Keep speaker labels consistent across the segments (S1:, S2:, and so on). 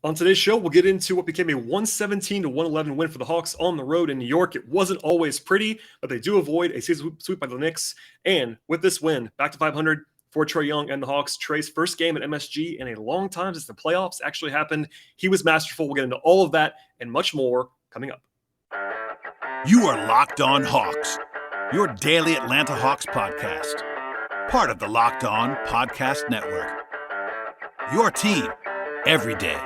S1: On today's show, we'll get into what became a 117-111 win for the Hawks on the road in New York. It wasn't always pretty, but they do avoid a season sweep by the Knicks. And with this win, back to 500 for Trae Young and the Hawks. Trae's first game at MSG in a long time since the playoffs actually happened. He was masterful. We'll get into all of that and much more coming up.
S2: You are Locked On Hawks, your daily Atlanta Hawks podcast. Part of the Locked On Podcast Network. Your team every day.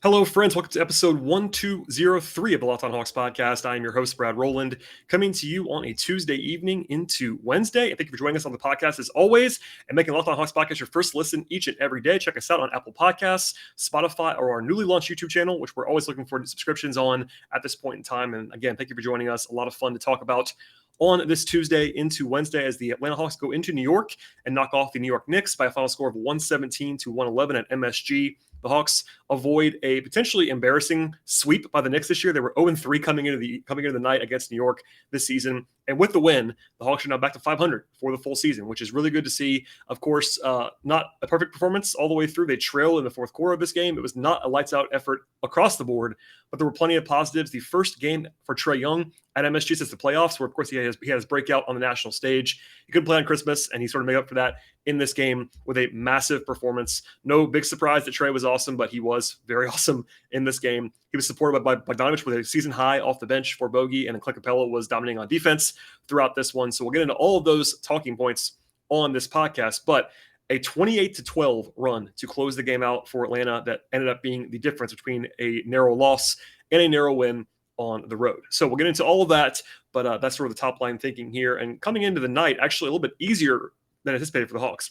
S1: Hello, friends. Welcome to episode 1203 of the Locked On Hawks podcast. I am your host, Brad Rowland, coming to you on a Tuesday evening into Wednesday. And thank you for joining us on the podcast as always and making Locked On Hawks podcast your first listen each and every day. Check us out on Apple Podcasts, Spotify, or our newly launched YouTube channel, which we're always looking for subscriptions on at this point in time. And again, thank you for joining us. A lot of fun to talk about on this Tuesday into Wednesday as the Atlanta Hawks go into New York and knock off the New York Knicks by a final score of 117-111 at MSG. The Hawks avoid a potentially embarrassing sweep by the Knicks this year. They were 0-3 coming into the night against New York this season. And with the win, the Hawks are now back to 500 for the full season, which is really good to see. Of course, not a perfect performance all the way through. They trailed in the fourth quarter of this game. It was not a lights-out effort across the board, but there were plenty of positives. The first game for Trae Young at MSG since the playoffs, where, of course, he had his breakout on the national stage. He couldn't play on Christmas, and he sort of made up for that in this game with a massive performance. No big surprise that Trae was awesome, but he was very awesome in this game. He was supported by Bogdanovic with a season high off the bench for Bogey, and Clint Capela was dominating on defense throughout this one. So we'll get into all of those talking points on this podcast, but a 28-12 run to close the game out for Atlanta that ended up being the difference between a narrow loss and a narrow win on the road. So we'll get into all of that, but that's sort of the top line thinking here. And coming into the night, actually a little bit easier than anticipated for the Hawks.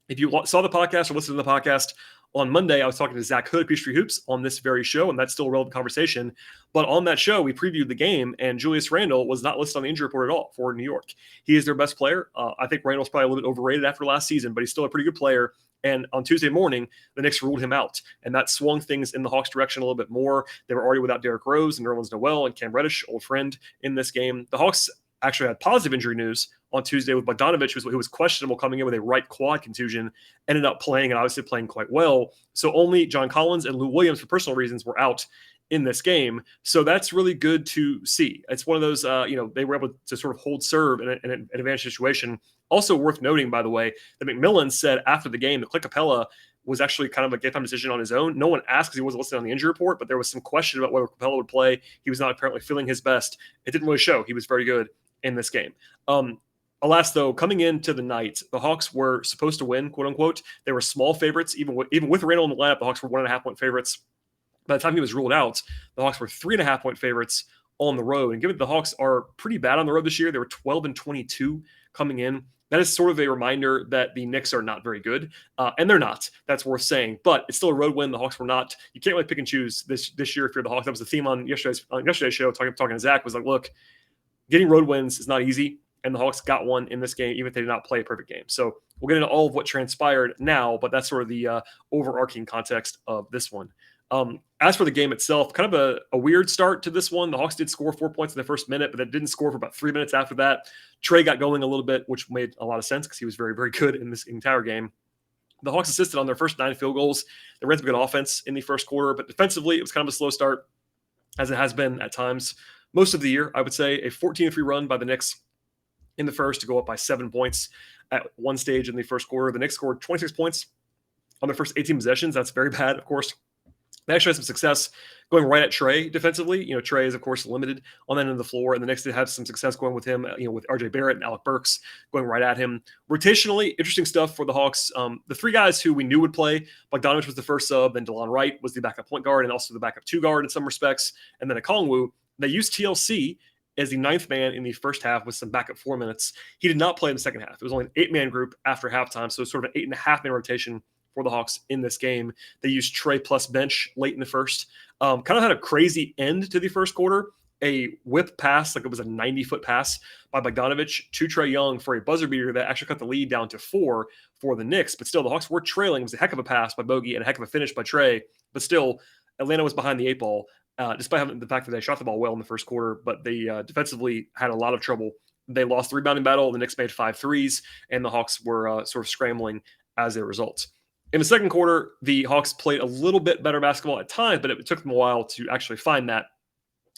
S1: If you saw the podcast or listened to the podcast on Monday, I was talking to Zach Hood, Peachtree Hoops, on this very show, and that's still a relevant conversation. But on that show, we previewed the game, and Julius Randle was not listed on the injury report at all for New York. He is their best player. I think Randle's probably a little bit overrated after last season, but he's still a pretty good player. And on Tuesday morning, the Knicks ruled him out, and that swung things in the Hawks' direction a little bit more. They were already without Derrick Rose and Nerlens Noel and Cam Reddish, old friend, in this game. The Hawks actually had positive injury news on Tuesday with Bogdanovic, who was questionable coming in with a right quad contusion, ended up playing and obviously playing quite well. So only John Collins and Lou Williams, for personal reasons, were out in this game. So that's really good to see. It's one of those, they were able to sort of hold serve in an advantage situation. Also worth noting, by the way, that McMillan said after the game that Clint Capela was actually kind of a game-time decision on his own. No one asked because he wasn't listed on the injury report, but there was some question about whether Capela would play. He was not apparently feeling his best. It didn't really show. He was very good in this game. Alas, though, coming into the night, the Hawks were supposed to win, quote unquote. They were small favorites, even with Randle in the lineup. The Hawks were 1.5 point favorites. By the time he was ruled out, the Hawks were 3.5 point favorites on the road. And given the Hawks are pretty bad on the road this year, they were 12-22 coming in. That is sort of a reminder that the Knicks are not very good, and they're not. That's worth saying. But it's still a road win. The Hawks were not. You can't really pick and choose this year if you're the Hawks. That was the theme on yesterday's show. Talking to Zach was like, look, getting road wins is not easy. And the Hawks got one in this game, even if they did not play a perfect game. So we'll get into all of what transpired now, but that's sort of the overarching context of this one. As for the game itself, kind of a weird start to this one. The Hawks did score 4 points in the first minute, but they didn't score for about 3 minutes after that. Trae got going a little bit, which made a lot of sense because he was very, very good in this entire game. The Hawks assisted on their first 9 field goals. They ran some good offense in the first quarter, but defensively, it was kind of a slow start, as it has been at times most of the year. I would say a 14-3 run by the Knicks in the first to go up by 7 points at one stage in the first quarter. The Knicks scored 26 points on their first 18 possessions. That's very bad, of course. They actually had some success going right at Trae defensively. Trae is, of course, limited on that end of the floor, and the Knicks did have some success going with him, with RJ Barrett and Alec Burks going right at him. Rotationally, interesting stuff for the Hawks. The 3 guys who we knew would play, Bogdanovic was the first sub, then DeLon Wright was the backup point guard and also the backup 2 guard in some respects, and then Okongwu. They used TLC as the 9th man in the first half with some backup 4 minutes. He did not play in the second half. It was only an 8-man group after halftime, so sort of an 8.5-man rotation for the Hawks in this game. They used Trae plus bench late in the first. Kind of had a crazy end to the first quarter. A whip pass, like it was a 90-foot pass by Bogdanovic to Trae Young for a buzzer beater that actually cut the lead down to 4 for the Knicks. But still, the Hawks were trailing. It was a heck of a pass by Bogey and a heck of a finish by Trae. But still, Atlanta was behind the 8 ball, despite having the fact that they shot the ball well in the first quarter, but they defensively had a lot of trouble. They lost the rebounding battle. The Knicks made 5 threes, and the Hawks were sort of scrambling as a result. In the second quarter, the Hawks played a little bit better basketball at times, but it took them a while to actually find that.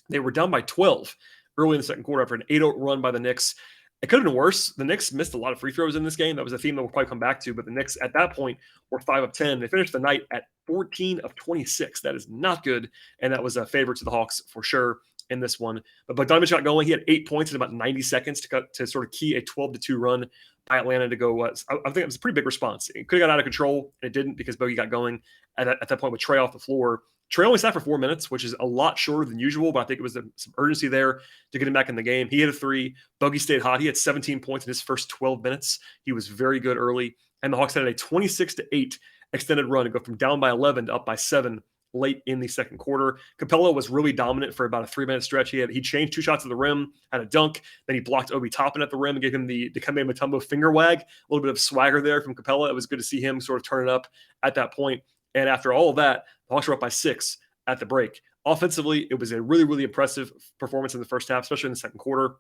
S1: They were down by 12 early in the second quarter after an 8-0 run by the Knicks. It could have been worse. The Knicks missed a lot of free throws in this game. That was a theme that we'll probably come back to, but the Knicks at that point were 5 of 10. They finished the night at 14 of 26. That is not good, and that was a favor to the Hawks for sure in this one. But Bogdanovic got going. He had 8 points in about 90 seconds to sort of key a 12-2 run by Atlanta to go. I think it was a pretty big response. It could have got out of control, and it didn't because Bogey got going at that point with Trae off the floor. Trae only sat for 4 minutes, which is a lot shorter than usual, but I think it was some urgency there to get him back in the game. He hit a 3. Bogey stayed hot. He had 17 points in his first 12 minutes. He was very good early. And the Hawks had a 26-8 extended run to go from down by 11 to up by 7 late in the second quarter. Capela was really dominant for about a 3-minute stretch. He changed 2 shots at the rim, had a dunk, then he blocked Obi Toppin at the rim and gave him the Dikembe Mutombo finger wag. A little bit of swagger there from Capela. It was good to see him sort of turn it up at that point. And after all of that, the Hawks were up by 6 at the break. Offensively, it was a really, really impressive performance in the first half, especially in the second quarter.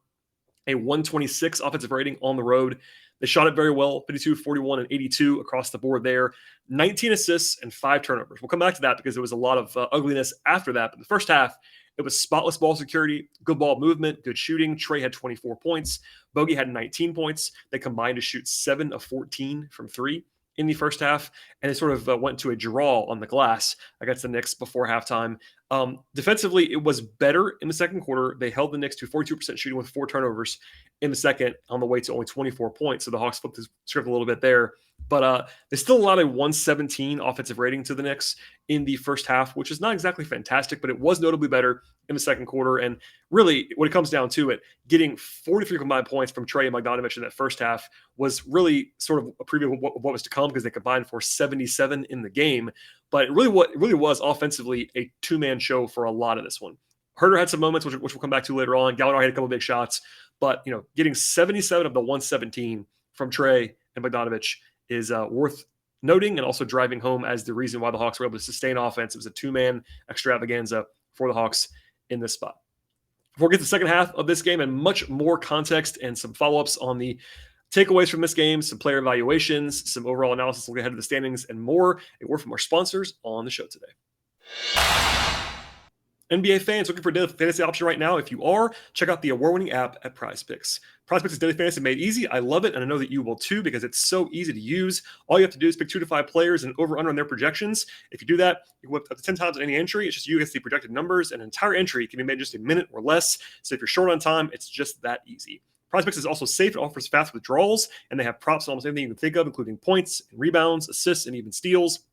S1: A 126 offensive rating on the road. They shot it very well, 52, 41, and 82 across the board there. 19 assists and 5 turnovers. We'll come back to that because there was a lot of ugliness after that. But the first half, it was spotless ball security, good ball movement, good shooting. Trae had 24 points. Bogey had 19 points. They combined to shoot 7 of 14 from 3 in the first half, and it sort of went to a draw on the glass against the Knicks before halftime. Defensively, it was better in the second quarter. They held the Knicks to 42% shooting with 4 turnovers in the second on the way to only 24 points. So the Hawks flipped the script a little bit there. But they still allowed a 117 offensive rating to the Knicks in the first half, which is not exactly fantastic, but it was notably better in the second quarter. And really, when it comes down to it, getting 43 combined points from Trae and Bogdanovic in that first half was really sort of a preview of what was to come because they combined for 77 in the game. But it really was offensively a 2-man show for a lot of this one. Herter had some moments, which we'll come back to later on. Gallinari had a couple of big shots. But, getting 77 of the 117 from Trae and Bogdanovic is worth noting and also driving home as the reason why the Hawks were able to sustain offense. It was a 2-man extravaganza for the Hawks in this spot. Before we get to the second half of this game and much more context and some follow-ups on the takeaways from this game, some player evaluations, some overall analysis, look ahead of the standings, and more, a word from our sponsors on the show today. NBA fans looking for a daily fantasy option right now? If you are, check out the award-winning app at PrizePicks. PrizePicks is daily fantasy made easy. I love it, and I know that you will too because it's so easy to use. All you have to do is pick 2 to 5 players and over/under on their projections. If you do that, you can whip up to 10 times on any entry. It's just you against the projected numbers. An entire entry can be made in just a minute or less. So if you're short on time, it's just that easy. PrizePicks is also safe and offers fast withdrawals, and they have props on almost anything you can think of, including points, and rebounds, assists, and even steals.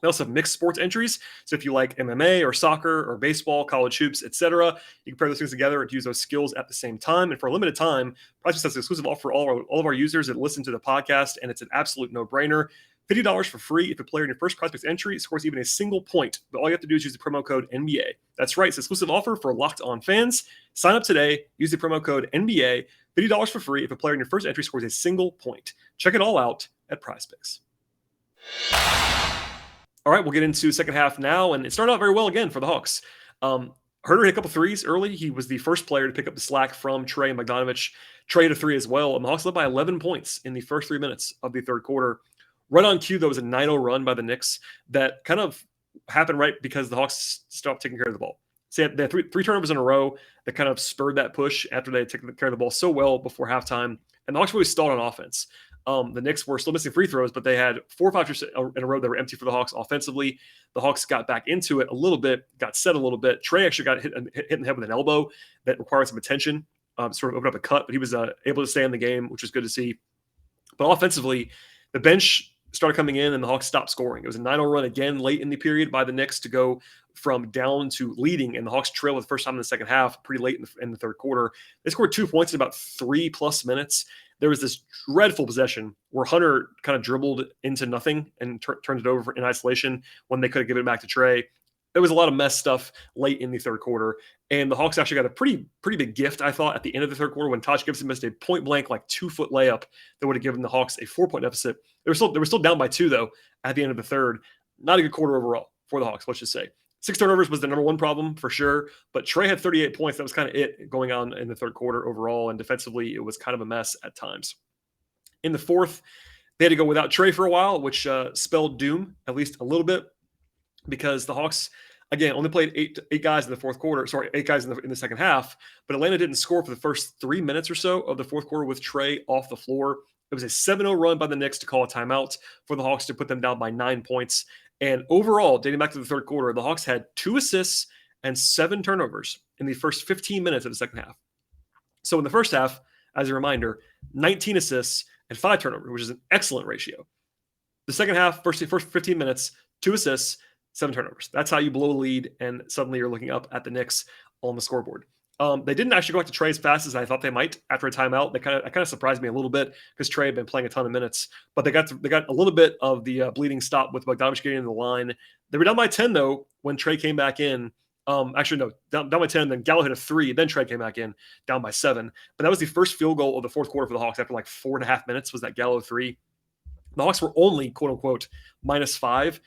S1: They also have mixed sports entries. So if you like MMA or soccer or baseball, college hoops, etc., you can pair those things together and use those skills at the same time. And for a limited time, PrizePicks has an exclusive offer for all of our users that listen to the podcast, and it's an absolute no-brainer. $50 for free if a player in your first PrizePicks entry scores even a single point. But all you have to do is use the promo code NBA. That's right. It's an exclusive offer for Locked On fans. Sign up today. Use the promo code NBA. $50 for free if a player in your first entry scores a single point. Check it all out at PrizePicks. All right, we'll get into second half now, and it started out very well again for the Hawks. Herter hit a couple threes early. He was the first player to pick up the slack from Trae and Bogdanovic. Trae hit a 3 as well, and the Hawks led by 11 points in the first 3 minutes of the third quarter. Right on cue, there was a 9-0 run by the Knicks that kind of happened right because the Hawks stopped taking care of the ball. So they had three turnovers in a row that kind of spurred that push after they had taken care of the ball so well before halftime, and the Hawks really stalled on offense. The Knicks were still missing free throws, but they had 4 or 5 in a row that were empty for the Hawks offensively. The Hawks got back into it a little bit, got set a little bit. Trae actually got hit in the head with an elbow that required some attention, sort of opened up a cut, but he was able to stay in the game, which was good to see. But offensively, the bench started coming in and the Hawks stopped scoring. It was a 9-0 run again late in the period by the Knicks to go from down to leading, and the Hawks trailed for the first time in the second half pretty late in the third quarter. They scored 2 points in about 3+ minutes. There was this dreadful possession where Hunter kind of dribbled into nothing and turned it over in isolation when they could have given it back to Trae. There was a lot of mess stuff late in the third quarter, and the Hawks actually got a pretty big gift, I thought, at the end of the third quarter when Taj Gibson missed a point-blank, 2-foot layup that would have given the Hawks a 4-point deficit. They were still down by 2, though, at the end of the third. Not a good quarter overall for the Hawks, let's just say. 6 turnovers was the number one problem for sure, but Trae had 38 points. That was kind of it going on in the third quarter overall, and defensively, it was kind of a mess at times. In the fourth, they had to go without Trae for a while, which spelled doom, at least a little bit, because the Hawks, again, only played eight guys in the fourth quarter. Sorry, 8 guys in the second half, but Atlanta didn't score for the first 3 minutes or so of the fourth quarter with Trae off the floor. It was a 7-0 run by the Knicks to call a timeout for the Hawks to put them down by 9 points. And overall, dating back to the third quarter, the Hawks had 2 assists and 7 turnovers in the first 15 minutes of the second half. So in the first half, as a reminder, 19 assists and 5 turnovers, which is an excellent ratio. The second half, first 15 minutes, 2 assists, 7 turnovers. That's how you blow a lead, and suddenly you're looking up at the Knicks on the scoreboard. They didn't actually go back to Trae as fast as I thought they might after a timeout. That kind of surprised me a little bit because Trae had been playing a ton of minutes, but they got a little bit of the bleeding stop with Bogdanovic getting in the line. They were down by 10 though when Trae came back in. Actually, no, down by 10. Then Gallo hit a 3. Then Trae came back in, down by 7. But that was the first field goal of the fourth quarter for the Hawks after like 4.5 minutes. Was that Gallo 3? The Hawks were only quote unquote -5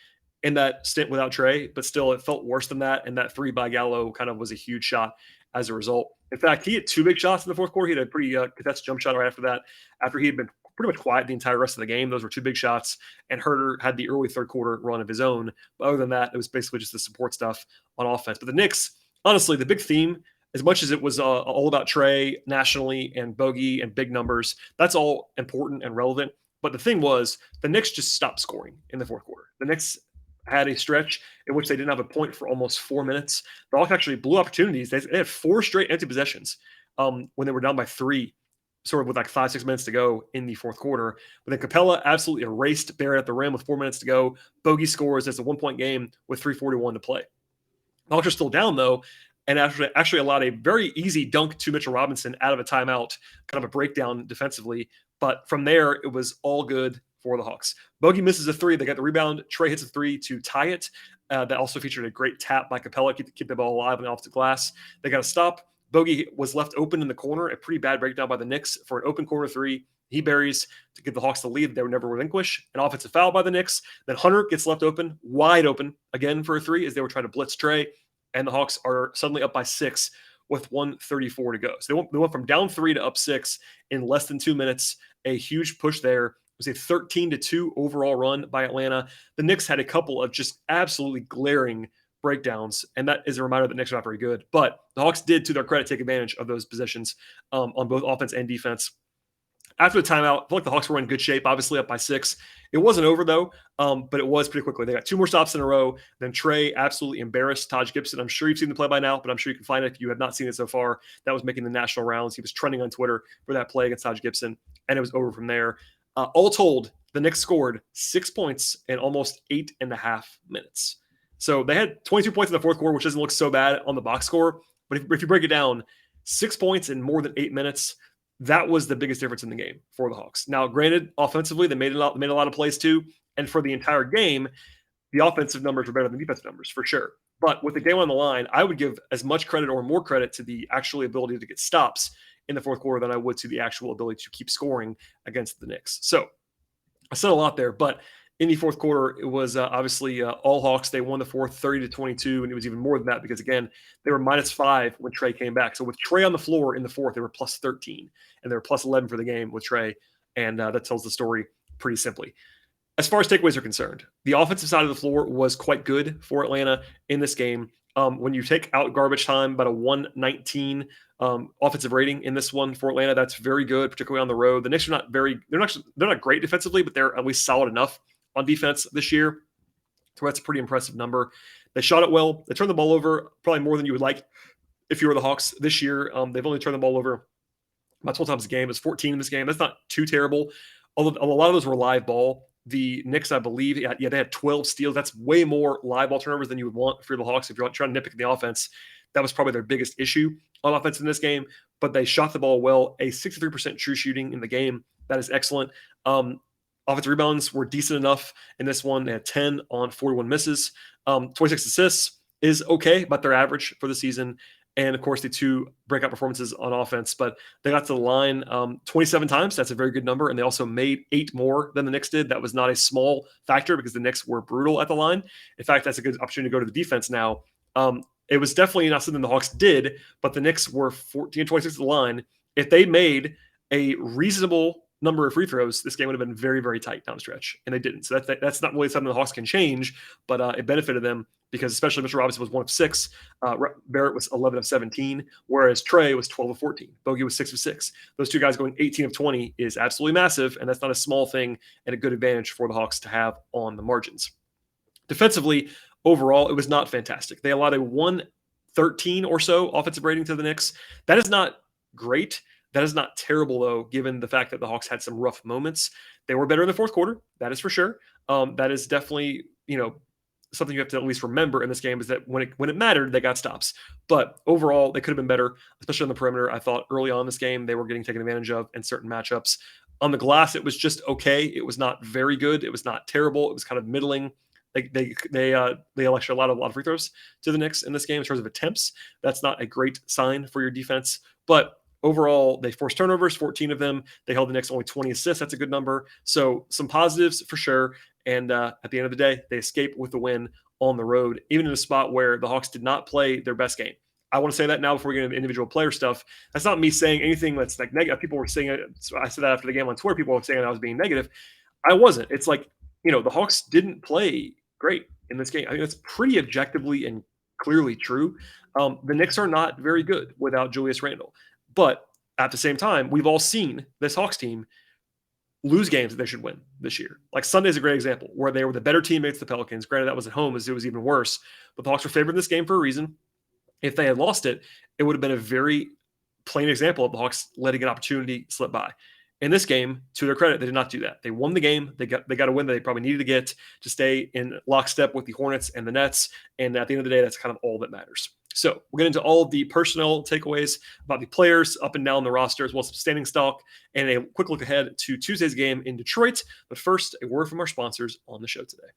S1: in that stint without Trae, but still it felt worse than that. And that 3 by Gallo kind of was a huge shot as a result. In fact, he had 2 big shots in the fourth quarter. He had a pretty contested jump shot right after that, after he had been pretty much quiet the entire rest of the game. Those were 2 big shots, and Herter had the early third quarter run of his own. But other than that, it was basically just the support stuff on offense. But the Knicks, honestly, the big theme, as much as it was all about Trae nationally and Bogey and big numbers, that's all important and relevant. But the thing was, the Knicks just stopped scoring in the fourth quarter. The Knicks had a stretch in which they didn't have a point for almost 4 minutes. The Hawks actually blew opportunities. They had 4 straight empty possessions when they were down by 3, sort of with like 5-6 minutes to go in the fourth quarter. But then Capela absolutely erased Barrett at the rim with 4 minutes to go. Bogey scores. It's a 1-point game with 3:41 to play. The Hawks are still down though, and actually allowed a very easy dunk to Mitchell Robinson out of a timeout, kind of a breakdown defensively. But from there, it was all good for the Hawks. Bogey misses a 3. They got the rebound. Trae hits a 3 to tie it. That also featured a great tap by Capela, keep the ball alive on the offensive glass. They got to stop. Bogey was left open in the corner, a pretty bad breakdown by the Knicks for an open corner 3. He buries to give the Hawks the lead they would never relinquish. An offensive foul by the Knicks. Then Hunter gets left open, wide open again for a 3 as they were trying to blitz Trae. And the Hawks are suddenly up by 6 with 1:34 to go. So they went from down 3 to up 6 in less than 2 minutes. A huge push there. It was a 13-2 overall run by Atlanta. The Knicks had a couple of just absolutely glaring breakdowns, and that is a reminder that the Knicks are not very good. But the Hawks did, to their credit, take advantage of those possessions on both offense and defense. After the timeout, I feel like the Hawks were in good shape, obviously up by 6. It wasn't over, though, but it was pretty quickly. They got 2 more stops in a row. Then Trae absolutely embarrassed Taj Gibson. I'm sure you've seen the play by now, but I'm sure you can find it if you have not seen it so far. That was making the national rounds. He was trending on Twitter for that play against Taj Gibson, and it was over from there. All told, the Knicks scored 6 points in almost 8.5 minutes. So they had 22 points in the fourth quarter, which doesn't look so bad on the box score. But if you break it down, 6 points in more than 8 minutes, that was the biggest difference in the game for the Hawks. Now, granted, offensively, they made a lot of plays too. And for the entire game, the offensive numbers were better than defensive numbers, for sure. But with the game on the line, I would give as much credit or more credit to the actual ability to get stops in the fourth quarter than I would to the actual ability to keep scoring against the Knicks. So I said a lot there, but in the fourth quarter, it was obviously all Hawks. They won the fourth 30-22, and it was even more than that because, again, they were -5 when Trae came back. So with Trae on the floor in the fourth, they were +13, and they were +11 for the game with Trae, and that tells the story pretty simply. As far as takeaways are concerned, the offensive side of the floor was quite good for Atlanta in this game. When you take out garbage time, about a 119 offensive rating in this one for Atlanta, that's very good, particularly on the road. The Knicks are they're not great defensively, but they're at least solid enough on defense this year. So that's a pretty impressive number. They shot it well. They turned the ball over probably more than you would like if you were the Hawks this year. They've only turned the ball over about 12 times a game. It's 14 in this game. That's not too terrible. Although a lot of those were live ball. The Knicks, I believe, they had 12 steals. That's way more live ball turnovers than you would want for the Hawks. If you're trying to nitpick the offense, that was probably their biggest issue on offense in this game. But they shot the ball well. A 63% true shooting in the game. That is excellent. Offensive rebounds were decent enough in this one. They had 10 on 41 misses. 26 assists is okay, but their average for the season. and of course the 2 breakout performances on offense. But they got to the line 27 times. That's a very good number. And they also made 8 more than the Knicks did. That was not a small factor because the Knicks were brutal at the line. In fact, that's a good opportunity to go to the defense now. It was definitely not something the Hawks did, but the Knicks were 14-26 at the line. If they made a reasonable number of free throws, this game would have been very, very tight down the stretch, and they didn't. So that's not really something the Hawks can change, but it benefited them because especially Mr. Robinson was 1 of 6, Barrett was 11 of 17, whereas Trae was 12 of 14, Bogey was 6 of 6. Those 2 guys going 18 of 20 is absolutely massive, and that's not a small thing and a good advantage for the Hawks to have on the margins. Defensively, overall, it was not fantastic. They allowed a 113 or so offensive rating to the Knicks. That is not great. That is not terrible, though, given the fact that the Hawks had some rough moments. They were better in the fourth quarter. That is for sure. That is definitely, something you have to at least remember in this game is that when it mattered, they got stops. But overall, they could have been better, especially on the perimeter. I thought early on in this game, they were getting taken advantage of in certain matchups. On the glass, it was just okay. It was not very good. It was not terrible. It was kind of middling. They actually allowed a lot of free throws to the Knicks in this game in terms of attempts. That's not a great sign for your defense. But overall, they forced turnovers, 14 of them. They held the Knicks only 20 assists. That's a good number. So some positives for sure. And at the end of the day, they escape with the win on the road, even in a spot where the Hawks did not play their best game. I want to say that now before we get into individual player stuff. That's not me saying anything that's like negative. People were saying it. So I said that after the game on Twitter. People were saying I was being negative. I wasn't. It's like, the Hawks didn't play great in this game. I think that's pretty objectively and clearly true. The Knicks are not very good without Julius Randle. But at the same time, we've all seen this Hawks team lose games that they should win this year. Like Sunday's a great example where they were the better team against the Pelicans. Granted, that was at home, as it was even worse. But the Hawks were favored in this game for a reason. If they had lost it, it would have been a very plain example of the Hawks letting an opportunity slip by. In this game, to their credit, they did not do that. They won the game. They got a win that they probably needed to get to stay in lockstep with the Hornets and the Nets. And at the end of the day, that's kind of all that matters. So we'll get into all of the personnel takeaways about the players up and down the roster, as well as some standing stock, and a quick look ahead to Tuesday's game in Detroit. But first, a word from our sponsors on the show today.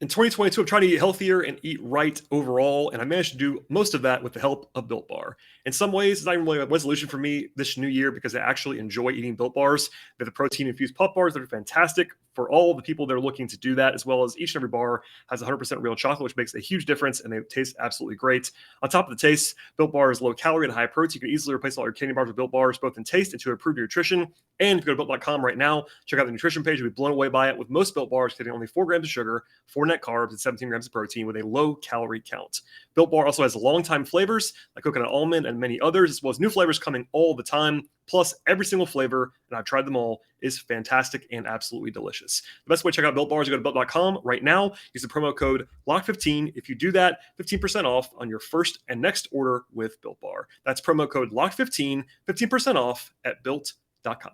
S1: In 2022, I'm trying to eat healthier and eat right overall, and I managed to do most of that with the help of Built Bar. In some ways, it's not even really a resolution for me this new year because I actually enjoy eating Built Bars. They're the protein-infused puff bars that are fantastic for all the people that are looking to do that, as well as each and every bar has 100% real chocolate, which makes a huge difference, and they taste absolutely great. On top of the taste, Built Bar is low calorie and high protein. You can easily replace all your candy bars with Built Bars, both in taste and to improve your nutrition. And if you go to Built.com right now, check out the nutrition page. You'll be blown away by it, with most Built Bars containing only 4 grams of sugar, 4 net carbs, and 17 grams of protein with a low calorie count. Built Bar also has long-time flavors like coconut almond and many others, as well as new flavors coming all the time. Plus, every single flavor, and I've tried them all, is fantastic and absolutely delicious. The best way to check out Built Bars is go to Built.com right now. Use the promo code LOCK15. If you do that, 15% off on your first and next order with Built Bar. That's promo code LOCK15, 15% off at Built.com.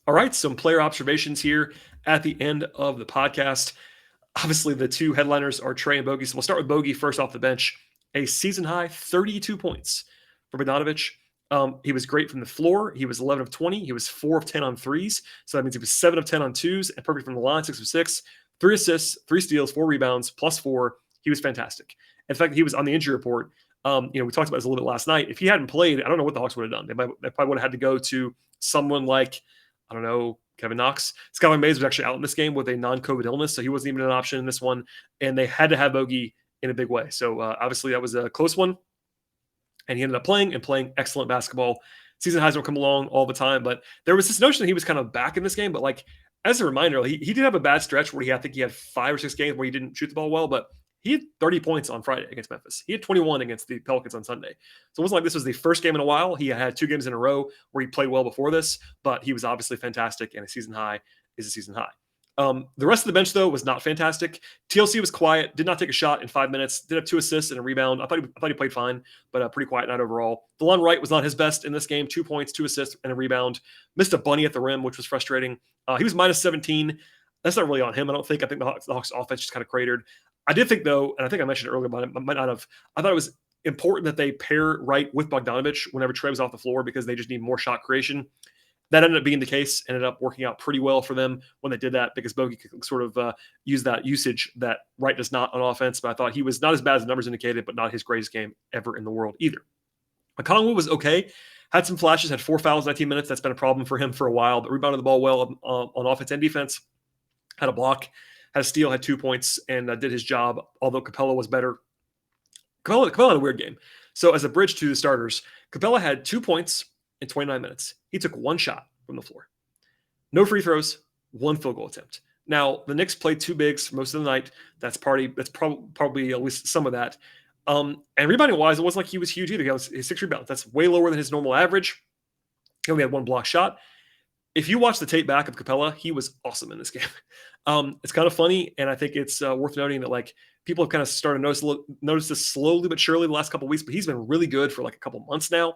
S1: All right, some player observations here at the end of the podcast. Obviously, the 2 headliners are Trae and Bogey. So we'll start with Bogey first off the bench. A season-high 32 points for Bogdanovic. He was great from the floor. He was 11 of 20. He was 4 of 10 on threes. So that means he was 7 of 10 on twos and perfect from the line, 6 of 6. 3 assists, 3 steals, 4 rebounds, plus 4. He was fantastic. In fact, he was on the injury report. We talked about this a little bit last night. If he hadn't played, I don't know what the Hawks would have done. They probably would have had to go to someone like, I don't know, Kevin Knox. Skylar Mays was actually out in this game with a non-COVID illness, so he wasn't even an option in this one. And they had to have Bogey in a big way. So obviously that was a close one. And he ended up playing excellent basketball. Season highs don't come along all the time, but there was this notion that he was kind of back in this game. But like, as a reminder, he did have a bad stretch where I think he had 5 or 6 games where he didn't shoot the ball well, but he had 30 points on Friday against Memphis. He had 21 against the Pelicans on Sunday. So it wasn't like this was the first game in a while. He had 2 games in a row where he played well before this, but he was obviously fantastic, and a season high is a season high. The rest of the bench, though, was not fantastic. TLC was quiet, did not take a shot in 5 minutes, did have 2 assists and a rebound. I thought he played fine, but pretty quiet night overall. DeLon Wright was not his best in this game, 2 points, 2 assists, and a rebound. Missed a bunny at the rim, which was frustrating. He was minus 17. That's not really on him, I don't think. I think the Hawks offense just kind of cratered. I did think, though, and I think I mentioned it earlier, but I might not have. I thought it was important that they pair Wright with Bogdanovic whenever Trae was off the floor because they just need more shot creation. That ended up being the case, ended up working out pretty well for them when they did that because Bogey could sort of use that usage that Wright does not on offense. But I thought he was not as bad as the numbers indicated, but not his greatest game ever in the world either. Okongwu was okay. Had some flashes, had 4 fouls in 19 minutes. That's been a problem for him for a while, but rebounded the ball well on offense and defense. Had a block, had a steal, had 2 points, and did his job, although Capela was better. Capela had a weird game. So as a bridge to the starters, Capela had 2 points in 29 minutes. He took 1 shot from the floor. No free throws, 1 field goal attempt. Now, the Knicks played 2 bigs for most of the night. That's probably at least some of that. And rebounding-wise, it wasn't like he was huge either. He had 6 rebounds. That's way lower than his normal average. He only had 1 block shot. If you watch the tape back of Capela, he was awesome in this game. It's kind of funny, and I think it's worth noting that like people have kind of started to notice this slowly but surely the last couple of weeks, but he's been really good for like a couple months now.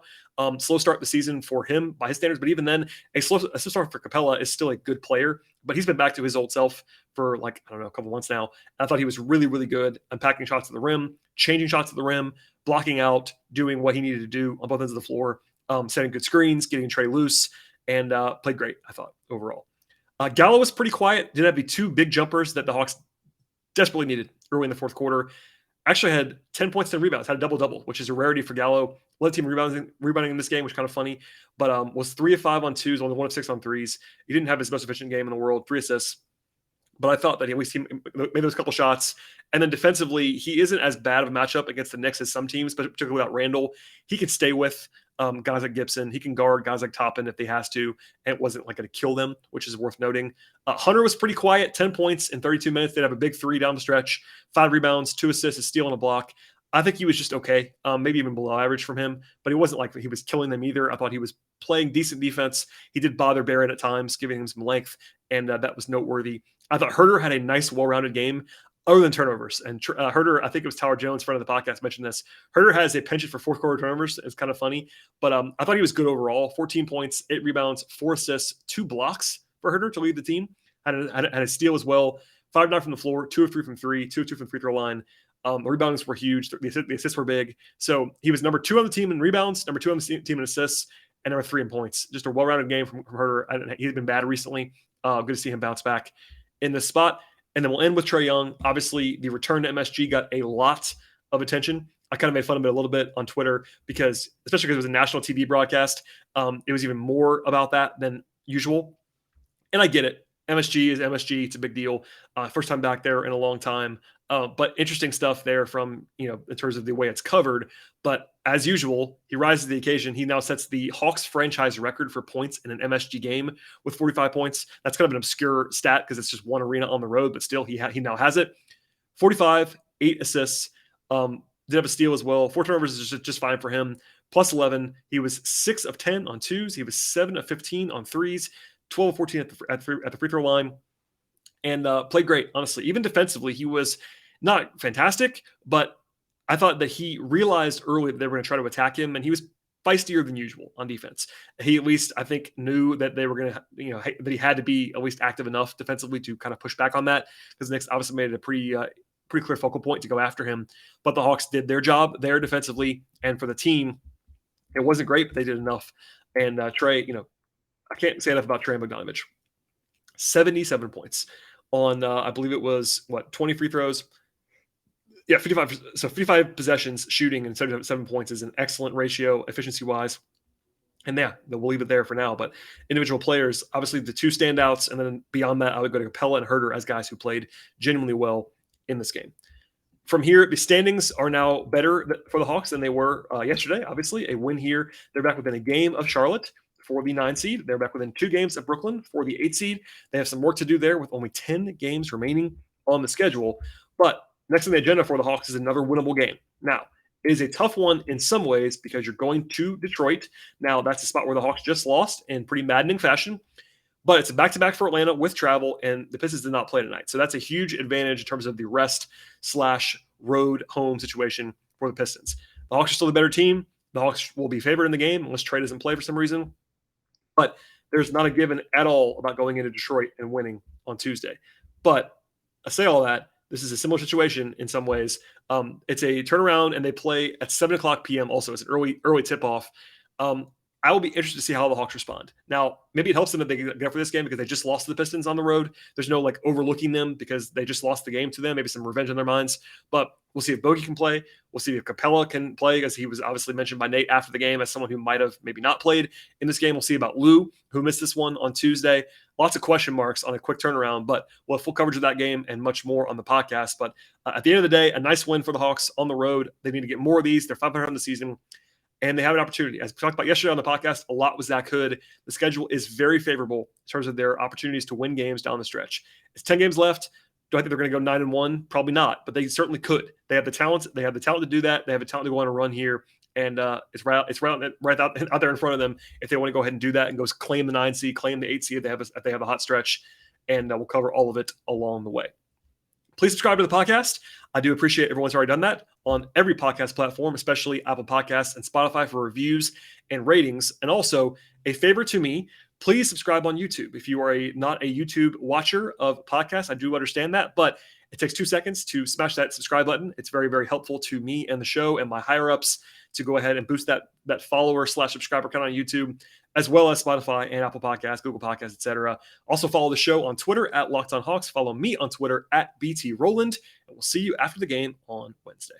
S1: Slow start the season for him by his standards, but even then, a slow start for Capela is still a good player, but he's been back to his old self for like, I don't know, a couple months now. And I thought he was really, really good unpacking shots at the rim, changing shots at the rim, blocking out, doing what he needed to do on both ends of the floor, setting good screens, getting Trae loose, and played great, I thought, overall. Gallo was pretty quiet. Didn't have the 2 big jumpers that the Hawks desperately needed early in the fourth quarter. Actually had 10 points, 10 rebounds, had a double-double, which is a rarity for Gallo. Led the team rebounding in this game, which is kind of funny, but was 3 of 5 on twos, only 1 of 6 on threes. He didn't have his most efficient game in the world, 3 assists. But I thought that at least he made those couple shots. And then defensively, he isn't as bad of a matchup against the Knicks as some teams, but particularly without Randall. He can stay with guys like Gibson. He can guard guys like Toppin if he has to, and it wasn't like going to kill them, which is worth noting. Hunter was pretty quiet, 10 points in 32 minutes. They'd have a big 3 down the stretch, 5 rebounds, 2 assists, a steal, and a block. I think he was just okay, maybe even below average from him, but he wasn't like he was killing them either. I thought he was playing decent defense. He did bother Barrett at times, giving him some length, and that was noteworthy. I thought Herter had a nice, well-rounded game, other than turnovers. And Herter, I think it was Tyler Jones, friend of the podcast, mentioned this. Herter has a penchant for fourth quarter turnovers. It's kind of funny, but I thought he was good overall. 14 points, 8 rebounds, 4 assists, 2 blocks for Herter to lead the team. Had a steal as well. 5-9 from the floor, 2 of 3 from 3, 2 of 2 from the free throw line. The rebounds were huge. The assists were big. So he was number 2 on the team in rebounds, number 2 on the team in assists, and number 3 in points. Just a well-rounded game from Herter. He's been bad recently. Good to see him bounce back in this spot. And then we'll end with Trae Young. Obviously, the return to MSG got a lot of attention. I kind of made fun of it a little bit on Twitter because, especially because it was a national TV broadcast, it was even more about that than usual. And I get it. MSG is MSG. It's a big deal. First time back there in a long time. But interesting stuff there from, in terms of the way it's covered. But as usual, he rises to the occasion. He now sets the Hawks franchise record for points in an MSG game with 45 points. That's kind of an obscure stat because it's just one arena on the road, but still he now has it. 45, 8 assists. Did have a steal as well. 4 turnovers is just fine for him. Plus 11. He was 6 of 10 on twos. He was 7 of 15 on threes. 12 of 14 at the free throw line. And played great, honestly. Even defensively, he was not fantastic, but I thought that he realized early that they were going to try to attack him, and he was feistier than usual on defense. He at least, I think, knew that they were going to, that he had to be at least active enough defensively to kind of push back on that, because the Knicks obviously made it a pretty clear focal point to go after him. But the Hawks did their job there defensively, and for the team, it wasn't great, but they did enough. And Trae, I can't say enough about Trae Bogdanovic. 77 points on, I believe it was, 20 free throws? Yeah, 55. So 55 possessions shooting and 7 points is an excellent ratio efficiency-wise. And yeah, we'll leave it there for now. But individual players, obviously the 2 standouts, and then beyond that, I would go to Capela and Herter as guys who played genuinely well in this game. From here, the standings are now better for the Hawks than they were yesterday. Obviously, a win here. They're back within a game of Charlotte for the 9 seed. They're back within 2 games of Brooklyn for the 8 seed. They have some work to do there with only 10 games remaining on the schedule. But next on the agenda for the Hawks is another winnable game. Now, it is a tough one in some ways because you're going to Detroit. Now, that's a spot where the Hawks just lost in pretty maddening fashion. But it's a back-to-back for Atlanta with travel, and the Pistons did not play tonight. So that's a huge advantage in terms of the rest/road home situation for the Pistons. The Hawks are still the better team. The Hawks will be favored in the game unless Trae doesn't play for some reason. But there's not a given at all about going into Detroit and winning on Tuesday. But I say all that, this is a similar situation in some ways. It's a turnaround, and they play at 7 o'clock p.m. also. It's an early tip-off. I will be interested to see how the Hawks respond. Now, maybe it helps them that they get for this game because they just lost to the Pistons on the road. There's no like overlooking them because they just lost the game to them. Maybe some revenge in their minds. But we'll see if Bogey can play. We'll see if Capela can play, as he was obviously mentioned by Nate after the game as someone who might have maybe not played in this game. We'll see about Lou, who missed this one on Tuesday. Lots of question marks on a quick turnaround, but we'll have full coverage of that game and much more on the podcast. But at the end of the day, a nice win for the Hawks on the road. They need to get more of these. They're 500 on the season. And they have an opportunity. As we talked about yesterday on the podcast, a lot with Zach Hood. The schedule is very favorable in terms of their opportunities to win games down the stretch. It's 10 games left. Do I think they're going to go 9-1? Probably not, but they certainly could. They have the talent. They have the talent to do that. They have the talent to go on a run here. And it's right out there in front of them if they want to go ahead and do that and go claim the 9 seed, claim the 8 seed if they have a hot stretch. And we'll cover all of it along the way. Please subscribe to the podcast. I do appreciate everyone's already done that on every podcast platform, especially Apple Podcasts and Spotify for reviews and ratings. And also, a favor to me, please subscribe on YouTube. If you are not a YouTube watcher of podcasts, I do understand that, but it takes 2 seconds to smash that subscribe button. It's very, very helpful to me and the show and my higher-ups to go ahead and boost that follower/subscriber count on YouTube, as well as Spotify and Apple Podcasts, Google Podcasts, etc. Also follow the show on Twitter at Locked On Hawks. Follow me on Twitter at BT Rowland, and we'll see you after the game on Wednesday.